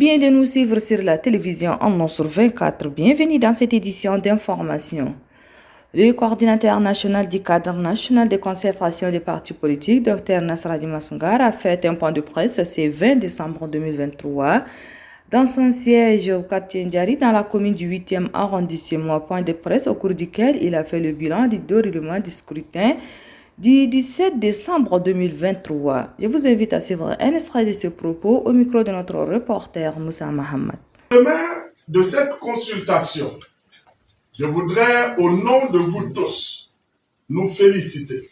bien de nous suivre sur la télévision en sur 24. Bienvenue dans cette édition d'information. Le coordinateur national du cadre national de concertation des partis politiques, Dr Nasradi Massangar, a fait un point de presse ce 20 décembre 2023 dans son siège au quartier Ndjari dans la commune du 8e arrondissement. Point de presse au cours duquel il a fait le bilan du déroulement du scrutin du 17 décembre 2023. Je vous invite à suivre un extrait de ce propos au micro de notre reporter Moussa Mohamed. Demain de cette consultation, je voudrais, au nom de vous tous, nous féliciter.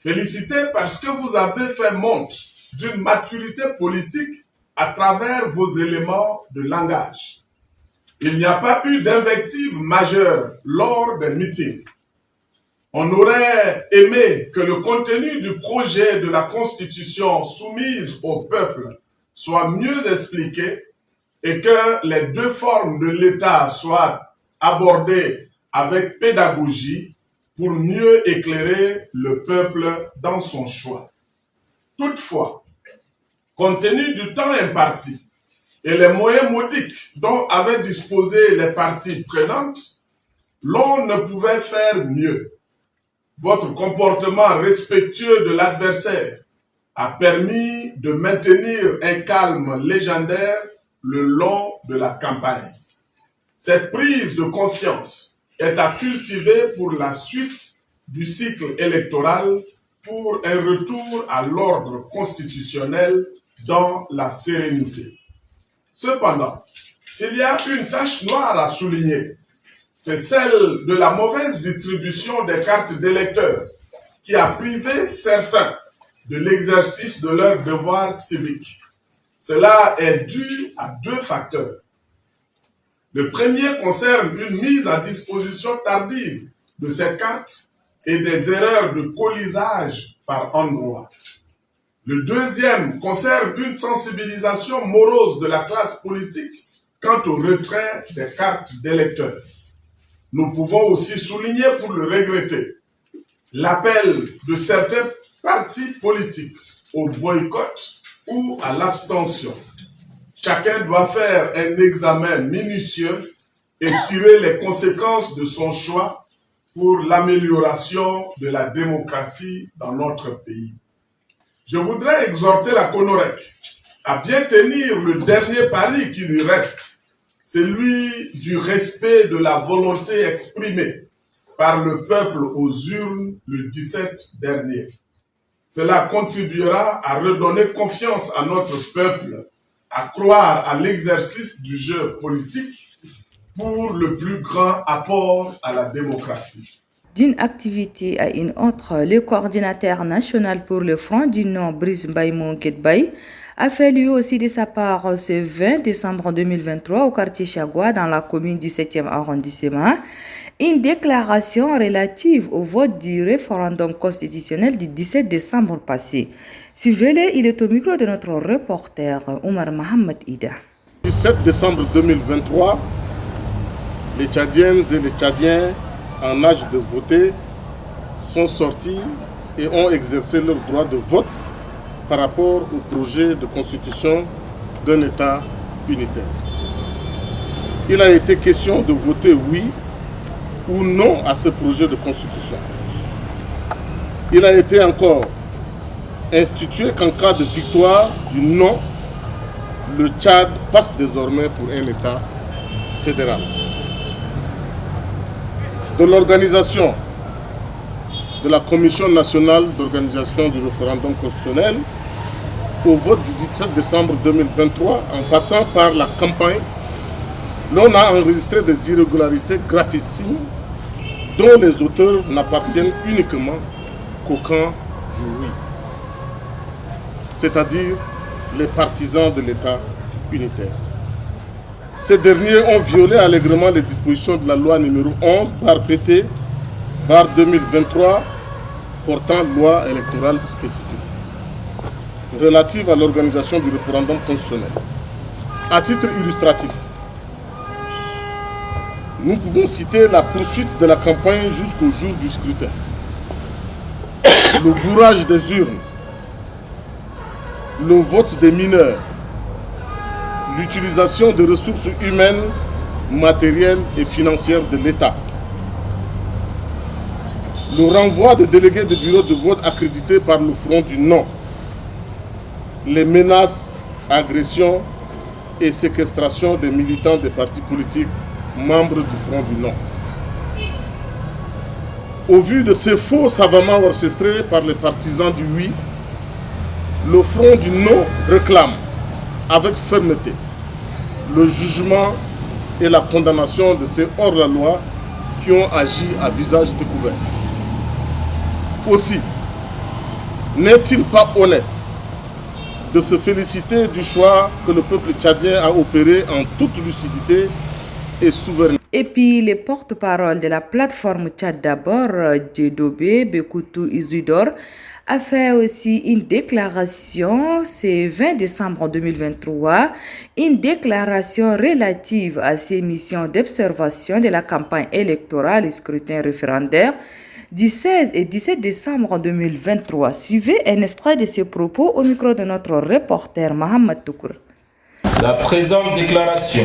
Féliciter parce que vous avez fait montre d'une maturité politique à travers vos éléments de langage. Il n'y a pas eu d'invective majeure lors des meetings. On aurait aimé que le contenu du projet de la Constitution soumise au peuple soit mieux expliqué et que les deux formes de l'État soient abordées avec pédagogie pour mieux éclairer le peuple dans son choix. Toutefois, compte tenu du temps imparti et les moyens modiques dont avaient disposé les parties prenantes, l'on ne pouvait faire mieux. Votre comportement respectueux de l'adversaire a permis de maintenir un calme légendaire le long de la campagne. Cette prise de conscience est à cultiver pour la suite du cycle électoral pour un retour à l'ordre constitutionnel dans la sérénité. Cependant, s'il y a une tache noire à souligner, c'est celle de la mauvaise distribution des cartes d'électeurs qui a privé certains de l'exercice de leur devoir civique. Cela est dû à deux facteurs. Le premier concerne une mise à disposition tardive de ces cartes et des erreurs de colisage par endroits. Le deuxième concerne une sensibilisation morose de la classe politique quant au retrait des cartes d'électeurs. Nous pouvons aussi souligner, pour le regretter, l'appel de certains partis politiques au boycott ou à l'abstention. Chacun doit faire un examen minutieux et tirer les conséquences de son choix pour l'amélioration de la démocratie dans notre pays. Je voudrais exhorter la CONOREC à bien tenir le dernier pari qui lui reste, celui du respect de la volonté exprimée par le peuple aux urnes le 17 dernier. Cela contribuera à redonner confiance à notre peuple, à croire à l'exercice du jeu politique pour le plus grand apport à la démocratie. D'une activité à une autre, le coordinateur national pour le Front du Nord, Brice Mbaye Monketbaye, a fait lui aussi de sa part ce 20 décembre 2023 au quartier Chagua dans la commune du 7e arrondissement une déclaration relative au vote du référendum constitutionnel du 17 décembre passé. Suivez-le, il est au micro de notre reporter Omar Mohamed Ida. 17 décembre 2023, les Tchadiennes et les Tchadiens en âge de voter sont sortis et ont exercé leur droit de vote par rapport au projet de constitution d'un État unitaire. Il a été question de voter oui ou non à ce projet de constitution. Il a été encore institué qu'en cas de victoire du non, le Tchad passe désormais pour un État fédéral. De l'organisation de la Commission nationale d'organisation du référendum constitutionnel au vote du 17 décembre 2023, en passant par la campagne, l'on a enregistré des irrégularités gravissimes dont les auteurs n'appartiennent uniquement qu'au camp du oui, c'est-à-dire les partisans de l'État unitaire. Ces derniers ont violé allègrement les dispositions de la loi numéro 11/PT/2023 portant loi électorale spécifique relative à l'organisation du référendum constitutionnel. À titre illustratif, nous pouvons citer la poursuite de la campagne jusqu'au jour du scrutin, le bourrage des urnes, le vote des mineurs, l'utilisation des ressources humaines, matérielles et financières de l'État, le renvoi des délégués de bureaux de vote accrédités par le Front du Non, les menaces, agressions et séquestrations des militants des partis politiques membres du Front du Non. Au vu de ces faux savamment orchestrés par les partisans du oui, le Front du Non réclame avec fermeté le jugement et la condamnation de ces hors-la-loi qui ont agi à visage découvert. Aussi, n'est-il pas honnête de se féliciter du choix que le peuple tchadien a opéré en toute lucidité et souveraineté? Et puis, les porte-parole de la plateforme Tchad d'abord, Djedobé Bekoutou Isidore, a fait aussi une déclaration, c'est 20 décembre 2023, une déclaration relative à ces missions d'observation de la campagne électorale et scrutin référendaire du 16 et 17 décembre 2023. Suivez un extrait de ces propos au micro de notre reporter Mohamed Toukour. La présente déclaration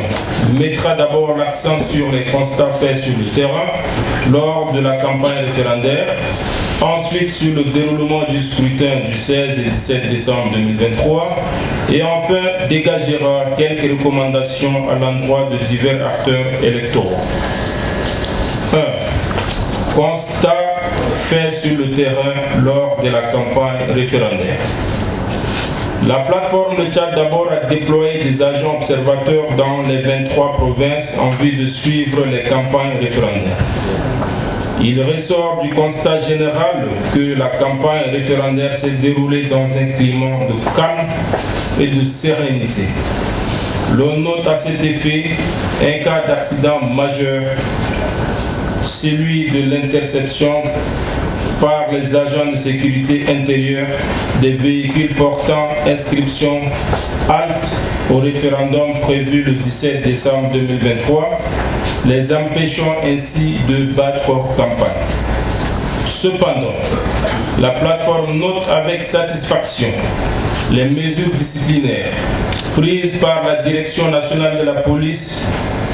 mettra d'abord l'accent sur les constats faits sur le terrain lors de la campagne référendaire, ensuite sur le déroulement du scrutin du 16 et 17 décembre 2023 et enfin dégagera quelques recommandations à l'endroit de divers acteurs électoraux. 1. Constat fait sur le terrain lors de la campagne référendaire. La plateforme de Tchad d'abord a déployé des agents observateurs dans les 23 provinces en vue de suivre les campagnes référendaires. Il ressort du constat général que la campagne référendaire s'est déroulée dans un climat de calme et de sérénité. L'on note à cet effet un cas d'accident majeur, celui de l'interception par les agents de sécurité intérieure des véhicules portant inscription halte au référendum prévu le 17 décembre 2023, les empêchant ainsi de battre campagne. Cependant, la plateforme note avec satisfaction les mesures disciplinaires prises par la Direction nationale de la police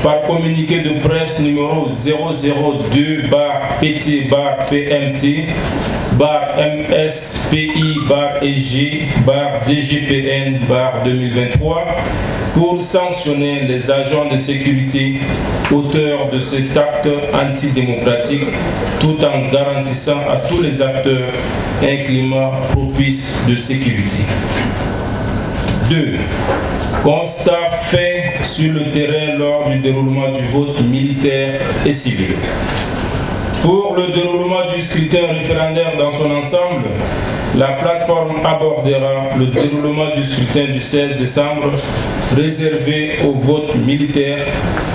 par communiqué de presse numéro 002-PT-MSPI-EG-DGPN-2023 pour sanctionner les agents de sécurité auteurs de cet acte antidémocratique tout en garantissant à tous les acteurs un climat propice de sécurité. 2. Constat fait sur le terrain lors du déroulement du vote militaire et civil. Pour le déroulement du scrutin référendaire dans son ensemble, la plateforme abordera le déroulement du scrutin du 16 décembre réservé au vote militaire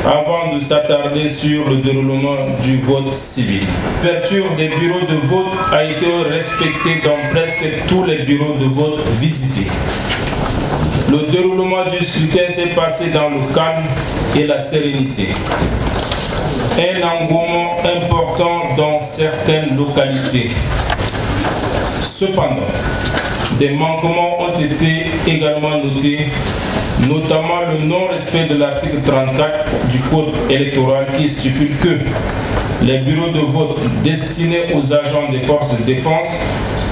avant de s'attarder sur le déroulement du vote civil. L'ouverture des bureaux de vote a été respectée dans presque tous les bureaux de vote visités. Le déroulement du scrutin s'est passé dans le calme et la sérénité. Un engouement important dans certaines localités. Cependant, des manquements ont été également notés, notamment le non-respect de l'article 34 du Code électoral qui stipule que les bureaux de vote destinés aux agents des forces de défense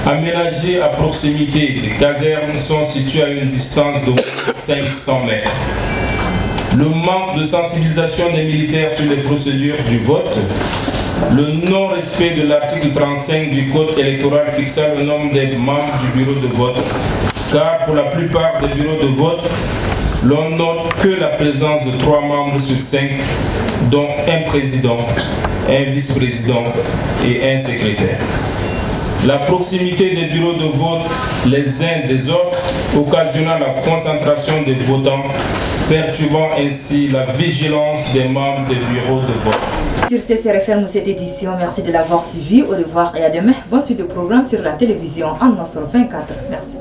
aménagés à proximité des casernes sont situés à une distance de 500 mètres. Le manque de sensibilisation des militaires sur les procédures du vote, le non-respect de l'article 35 du Code électoral fixant le nombre des membres du bureau de vote, car pour la plupart des bureaux de vote, l'on note que la présence de 3 membres sur 5, dont un président, un vice-président et un secrétaire. La proximité des bureaux de vote les uns des autres occasionnant la concentration des votants, perturbant ainsi la vigilance des membres des bureaux de vote. Sur ce referme cette édition. Merci de l'avoir suivi. Au revoir et à demain. Bonne suite de programme sur la télévision en Nostre 24. Merci.